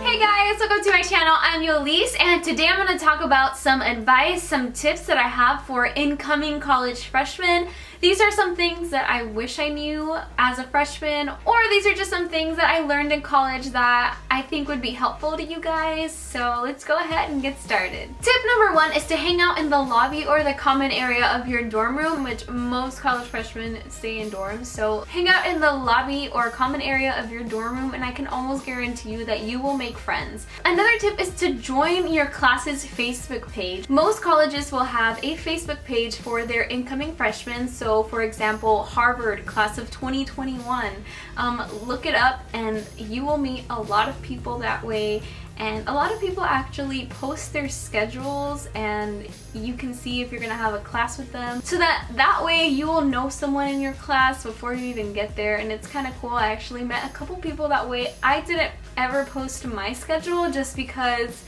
Hey guys, welcome to my channel. I'm Yolise, and today I'm going to talk about some advice, some tips that I have for incoming college freshmen. These are some things that I wish I knew as a freshman, or these are just some things that I learned in college that I think would be helpful to you guys. So let's go ahead and get started. Tip number one is to hang out in the lobby or the common area of your dorm room, which most college freshmen stay in dorms. So hang out in the lobby or common area of your dorm room, and I can almost guarantee you that you will make friends. Another tip is to join your class's Facebook page. Most colleges will have a Facebook page for their incoming freshmen. So for example, Harvard class of 2021, look it up and you will meet a lot of people that way. And a lot of people actually post their schedules, and you can see if you're gonna have a class with them, so that way you will know someone in your class before you even get there. And it's kind of cool. I actually met a couple people that way. I didn't ever post my schedule just because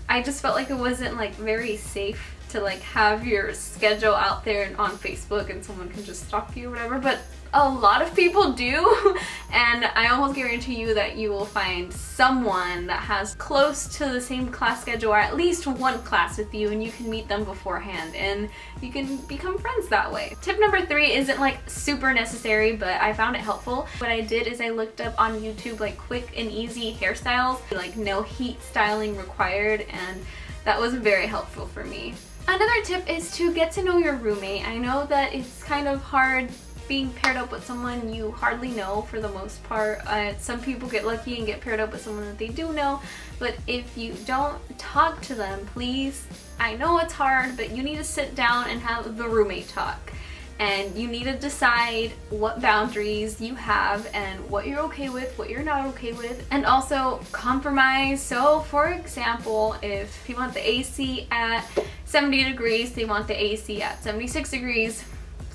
I just felt like it wasn't like very safe to like have your schedule out there on Facebook and someone can just stalk you or whatever, but a lot of people do, and I almost guarantee you that you will find someone that has close to the same class schedule, or at least one class with you, and you can meet them beforehand and you can become friends that way. Tip number three isn't like super necessary, but I found it helpful. What I did is I looked up on YouTube like quick and easy hairstyles, like no heat styling required, and that was very helpful for me. Another tip is to get to know your roommate. I know that it's kind of hard being paired up with someone you hardly know for the most part. Some people get lucky and get paired up with someone that they do know, but if you don't talk to them, please, I know it's hard, but you need to sit down and have the roommate talk. And you need to decide what boundaries you have and what you're okay with, what you're not okay with, and also compromise. So for example, if you want the AC at 70 degrees, they want the AC at 76 degrees,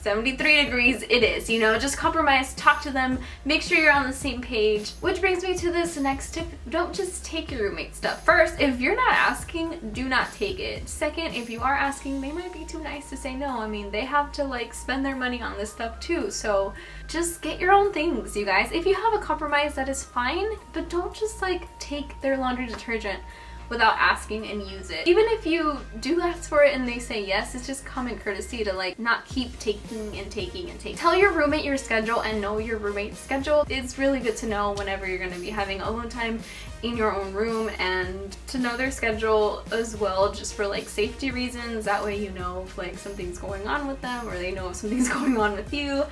73 degrees it is, you know, just compromise, talk to them, make sure you're on the same page. Which brings me to this next tip: don't just take your roommate stuff. First, if you're not asking, do not take it. Second, if you are asking, they might be too nice to say no. I mean, they have to like spend their money on this stuff too, so just get your own things, you guys. If you have a compromise, that is fine, but don't just like take their laundry detergent without asking and use it. Even if you do ask for it and they say yes, it's just common courtesy to like not keep taking and taking and taking. Tell your roommate your schedule and know your roommate's schedule. It's really good to know whenever you're gonna be having alone time in your own room, and to know their schedule as well, just for like safety reasons. That way you know if like something's going on with them, or they know if something's going on with you.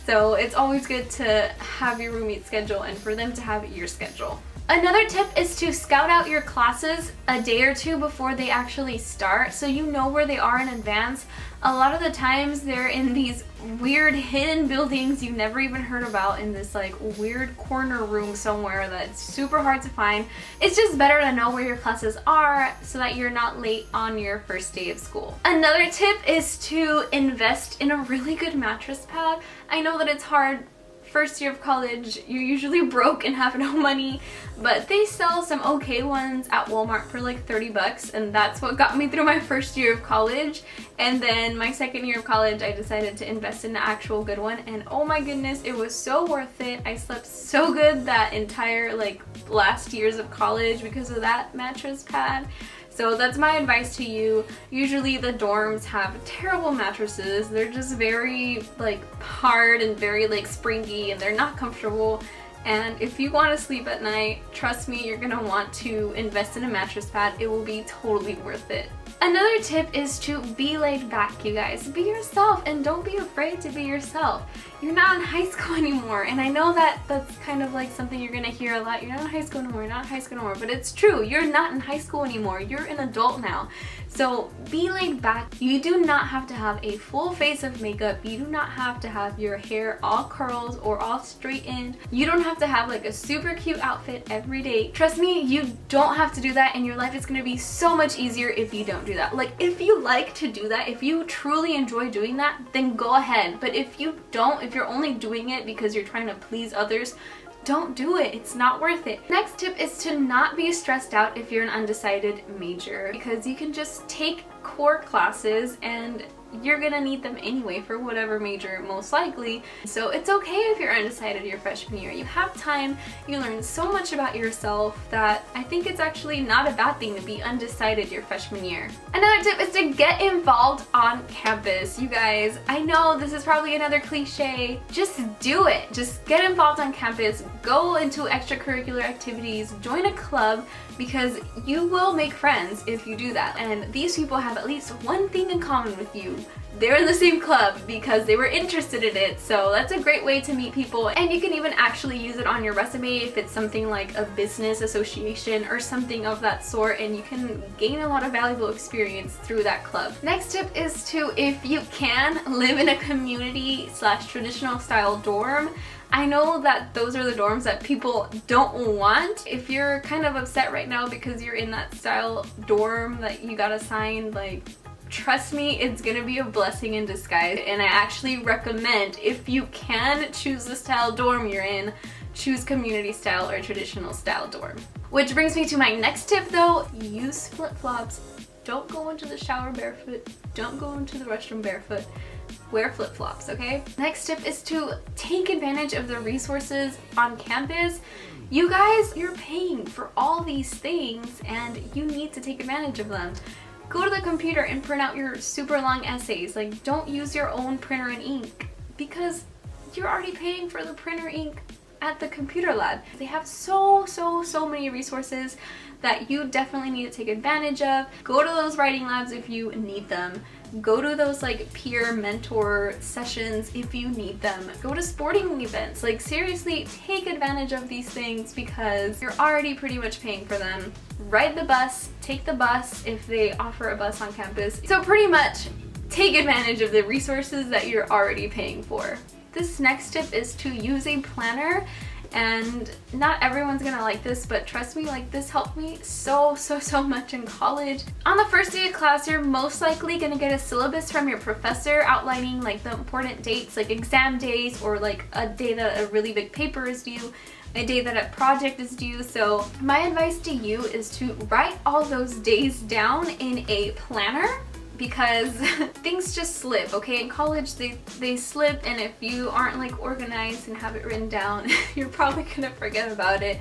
So it's always good to have your roommate's schedule and for them to have your schedule. Another tip is to scout out your classes a day or two before they actually start, so you know where they are in advance. A lot of the times they're in these weird hidden buildings you never even heard about, in this like weird corner room somewhere that's super hard to find. It's just better to know where your classes are so that you're not late on your first day of school. Another tip is to invest in a really good mattress pad. I know that it's hard. First year of college, you're usually broke and have no money, but they sell some okay ones at Walmart for like 30 bucks, and that's what got me through my first year of college. And then my second year of college, I decided to invest in an actual good one, and oh my goodness, it was so worth it. I slept so good that entire like last years of college because of that mattress pad. So that's my advice to you. Usually the dorms have terrible mattresses. They're just very like hard and very like springy, and they're not comfortable. And if you want to sleep at night, trust me, you're gonna want to invest in a mattress pad. It will be totally worth it. Another tip is to be laid back, you guys. Be yourself and don't be afraid to be yourself. You're not in high school anymore, and I know that that's kind of like something you're gonna hear a lot. You're not in high school anymore, you're not in high school anymore, but it's true. You're not in high school anymore. You're an adult now. So be laid back. You do not have to have a full face of makeup. You do not have to have your hair all curls or all straightened. You don't have to have like a super cute outfit every day. Trust me, you don't have to do that, and your life is gonna be so much easier if you don't do that. Like, if you like to do that, if you truly enjoy doing that, then go ahead. But if you don't, if you're only doing it because you're trying to please others, don't do it. It's not worth it. Next tip is to not be stressed out if you're an undecided major, because you can just take core classes and you're gonna need them anyway for whatever major, most likely. So it's okay if you're undecided your freshman year. You have time, you learn so much about yourself that I think it's actually not a bad thing to be undecided your freshman year. Another tip is to get involved on campus. You guys, I know this is probably another cliche, just do it. Just get involved on campus, go into extracurricular activities, join a club, because you will make friends if you do that. And these people have at least one thing in common with you. They're in the same club because they were interested in it, so that's a great way to meet people. And you can even actually use it on your resume if it's something like a business association or something of that sort, and you can gain a lot of valuable experience through that club. Next tip is to, if you can, live in a community / traditional style dorm. I know that those are the dorms that people don't want. If you're kind of upset right now because you're in that style dorm that you got assigned, like, trust me, it's gonna be a blessing in disguise. And I actually recommend, if you can choose the style dorm you're in, choose community style or traditional style dorm. Which brings me to my next tip though, use flip-flops. Don't go into the shower barefoot. Don't go into the restroom barefoot. Wear flip-flops, okay? Next tip is to take advantage of the resources on campus. You guys, you're paying for all these things and you need to take advantage of them. Go to the computer and print out your super long essays. Like, don't use your own printer and ink because you're already paying for the printer ink at the computer lab. They have so many resources that you definitely need to take advantage of. Go to those writing labs if you need them. Go to those like peer mentor sessions if you need them. Go to sporting events. Like, seriously, take advantage of these things because you're already pretty much paying for them. Ride the bus, take the bus if they offer a bus on campus. So pretty much take advantage of the resources that you're already paying for. This next tip is to use a planner. And not everyone's gonna like this, but trust me, like, this helped me so much in college. On the first day of class, you're most likely gonna get a syllabus from your professor outlining like the important dates, like exam days, or like a day that a really big paper is due, a day that a project is due. So my advice to you is to write all those days down in a planner, because things just slip, okay? In college, they slip, and if you aren't like organized and have it written down, you're probably gonna forget about it.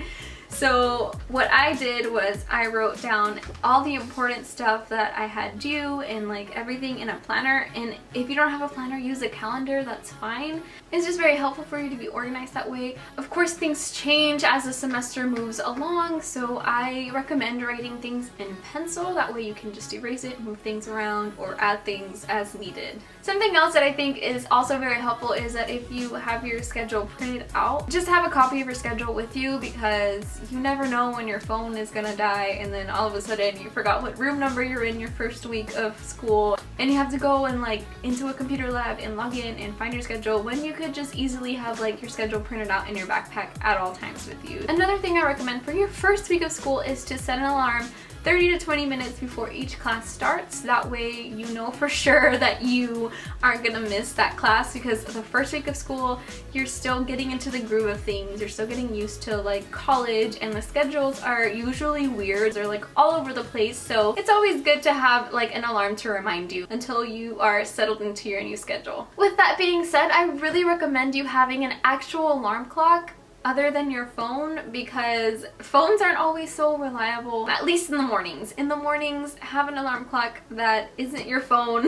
So what I did was I wrote down all the important stuff that I had due and like everything in a planner. And if you don't have a planner, use a calendar, that's fine. It's just very helpful for you to be organized that way. Of course, things change as the semester moves along, so I recommend writing things in pencil. That way you can just erase it, move things around, or add things as needed. Something else that I think is also very helpful is that if you have your schedule printed out, just have a copy of your schedule with you, because you never know when your phone is gonna die and then all of a sudden you forgot what room number you're in your first week of school and you have to go and like into a computer lab and log in and find your schedule, when you could just easily have like your schedule printed out in your backpack at all times with you. Another thing I recommend for your first week of school is to set an alarm 30 to 20 minutes before each class starts. That way you know for sure that you aren't gonna miss that class, because the first week of school you're still getting into the groove of things, you're still getting used to like college, and the schedules are usually weird, they're like all over the place, so it's always good to have like an alarm to remind you until you are settled into your new schedule. With that being said, I really recommend you having an actual alarm clock other than your phone, because phones aren't always so reliable, at least in the mornings. In the mornings, have an alarm clock that isn't your phone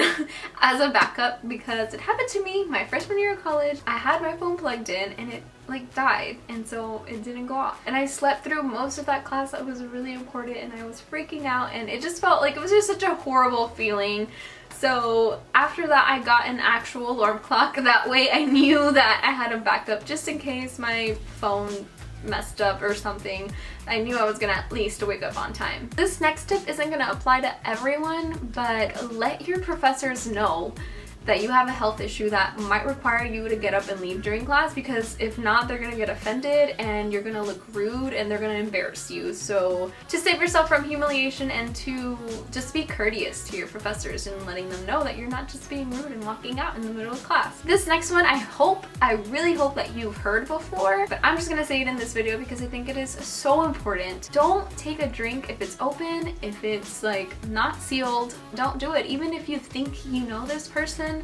as a backup, because it happened to me my freshman year of college. I had my phone plugged in and it like died, and so it didn't go off, and I slept through most of that class that was really important, and I was freaking out, and it just felt like it was just such a horrible feeling. So after that, I got an actual alarm clock. That way I knew that I had a backup just in case my phone messed up or something. I knew I was gonna at least wake up on time. This next tip isn't gonna apply to everyone, but let your professors know that you have a health issue that might require you to get up and leave during class, because if not, they're gonna get offended and you're gonna look rude and they're gonna embarrass you. So to save yourself from humiliation and to just be courteous to your professors and letting them know that you're not just being rude and walking out in the middle of class. This next one, I really hope that you've heard before, but I'm just gonna say it in this video because I think it is so important. Don't take a drink if it's open, if it's like not sealed, don't do it. Even if you think you know this person,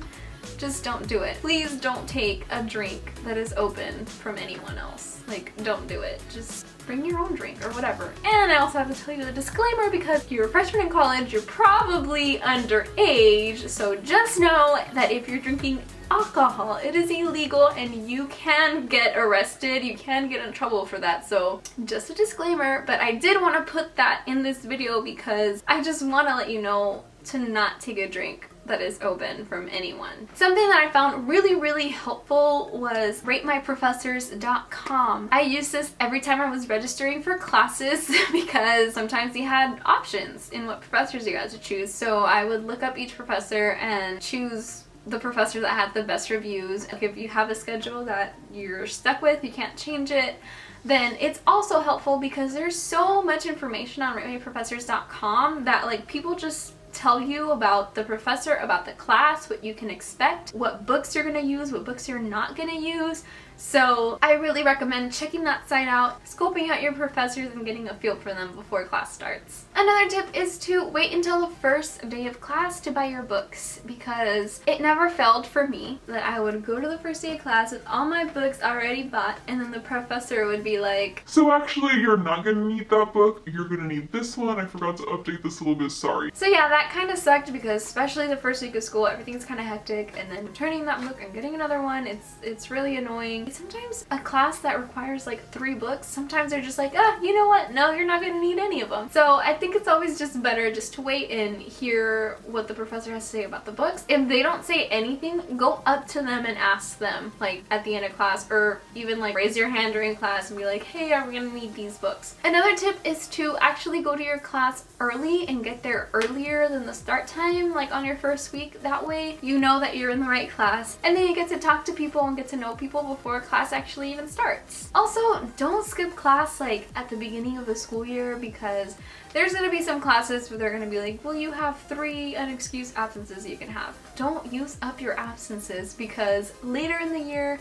just don't do it. Please don't take a drink that is open from anyone else. Like, don't do it. Just bring your own drink or whatever. And I also have to tell you the disclaimer, because you're a freshman in college, you're probably underage, so just know that if you're drinking alcohol, it is illegal and you can get arrested, you can get in trouble for that. So just a disclaimer, but I did want to put that in this video because I just want to let you know to not take a drink that is open from anyone. Something that I found really helpful was ratemyprofessors.com. I used this every time I was registering for classes because sometimes they had options in what professors you got to choose. So I would look up each professor and choose the professor that had the best reviews. If you have a schedule that you're stuck with, you can't change it, then it's also helpful because there's so much information on ratemyprofessors.com that like people just tell you about the professor, about the class, what you can expect, what books you're gonna use, what books you're not gonna use. So I really recommend checking that site out, scoping out your professors and getting a feel for them before class starts. Another tip is to wait until the first day of class to buy your books, because it never failed for me that I would go to the first day of class with all my books already bought, and then the professor would be like, "So actually you're not gonna need that book, you're gonna need this one. I forgot to update this a little bit, sorry." So yeah, that kind of sucked because especially the first week of school, everything's kind of hectic, and then returning that book and getting another one, it's really annoying. Sometimes a class that requires like 3 books, sometimes they're just like, you know what, no, you're not gonna need any of them. So I think it's always just better just to wait and hear what the professor has to say about the books. If they don't say anything, go up to them and ask them, like at the end of class, or even like raise your hand during class and be like, hey, are we gonna need these books? Another tip is to actually go to your class early and get there earlier than the start time, like on your first week. That way you know that you're in the right class, and then you get to talk to people and get to know people before class actually even starts. Also, don't skip class like at the beginning of the school year, because there's gonna be some classes where they're gonna be like, well, you have 3 unexcused absences you can have. Don't use up your absences, because later in the year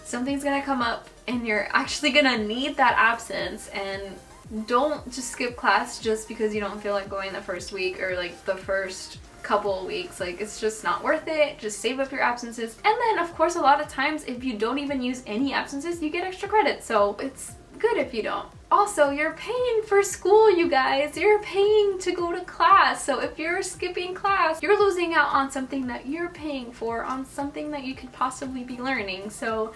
something's gonna come up and you're actually gonna need that absence. And don't just skip class just because you don't feel like going the first week or like the first couple of weeks. Like, it's just not worth it. Just save up your absences. And then of course, a lot of times if you don't even use any absences, you get extra credit, so it's good if you don't. Also, you're paying for school, you guys. You're paying to go to class. So if you're skipping class, you're losing out on something that you're paying for, on something that you could possibly be learning. So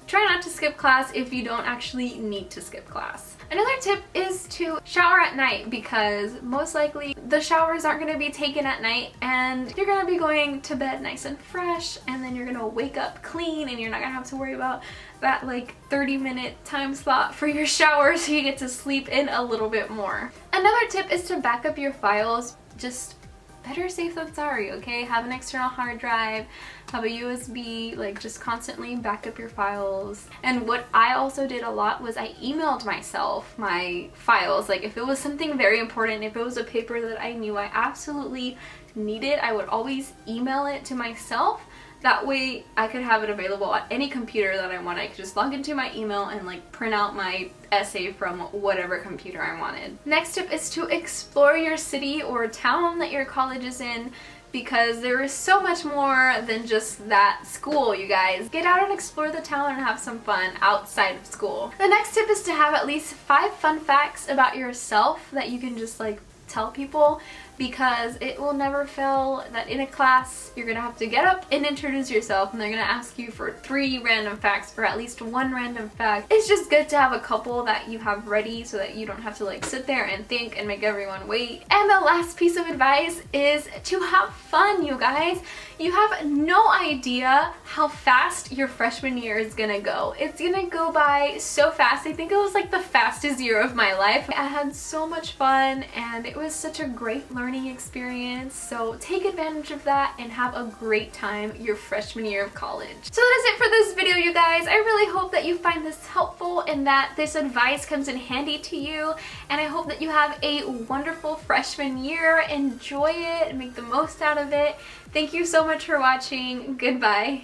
try not to skip class if you don't actually need to skip class. Another tip is to shower at night, because most likely the showers aren't going to be taken at night and you're going to be going to bed nice and fresh, and then you're going to wake up clean and you're not going to have to worry about that like 30-minute time slot for your shower, so you get to sleep in a little bit more. Another tip is to back up your files. Just better safe than sorry, okay? Have an external hard drive, have a USB, like just constantly back up your files. And what I also did a lot was I emailed myself my files. Like if it was something very important, if it was a paper that I knew I absolutely needed, I would always email it to myself. That way I could have it available at any computer that I want. I could just log into my email and like print out my essay from whatever computer I wanted. Next tip is to explore your city or town that your college is in, because there is so much more than just that school, you guys. Get out and explore the town and have some fun outside of school. The next tip is to have at least 5 fun facts about yourself that you can just like tell people, because it will never fail that in a class you're gonna have to get up and introduce yourself, and they're gonna ask you for 3 random facts or at least 1 random fact. It's just good to have a couple that you have ready so that you don't have to like sit there and think and make everyone wait. And the last piece of advice is to have fun, you guys. You have no idea how fast your freshman year is gonna go. It's gonna go by so fast. I think it was like the fastest year of my life. I had so much fun and it was such a great learning experience. So take advantage of that and have a great time your freshman year of college. So that is it for this video, you guys. I really hope that you find this helpful and that this advice comes in handy to you. And I hope that you have a wonderful freshman year. Enjoy it and make the most out of it. Thank you so much for watching. Goodbye.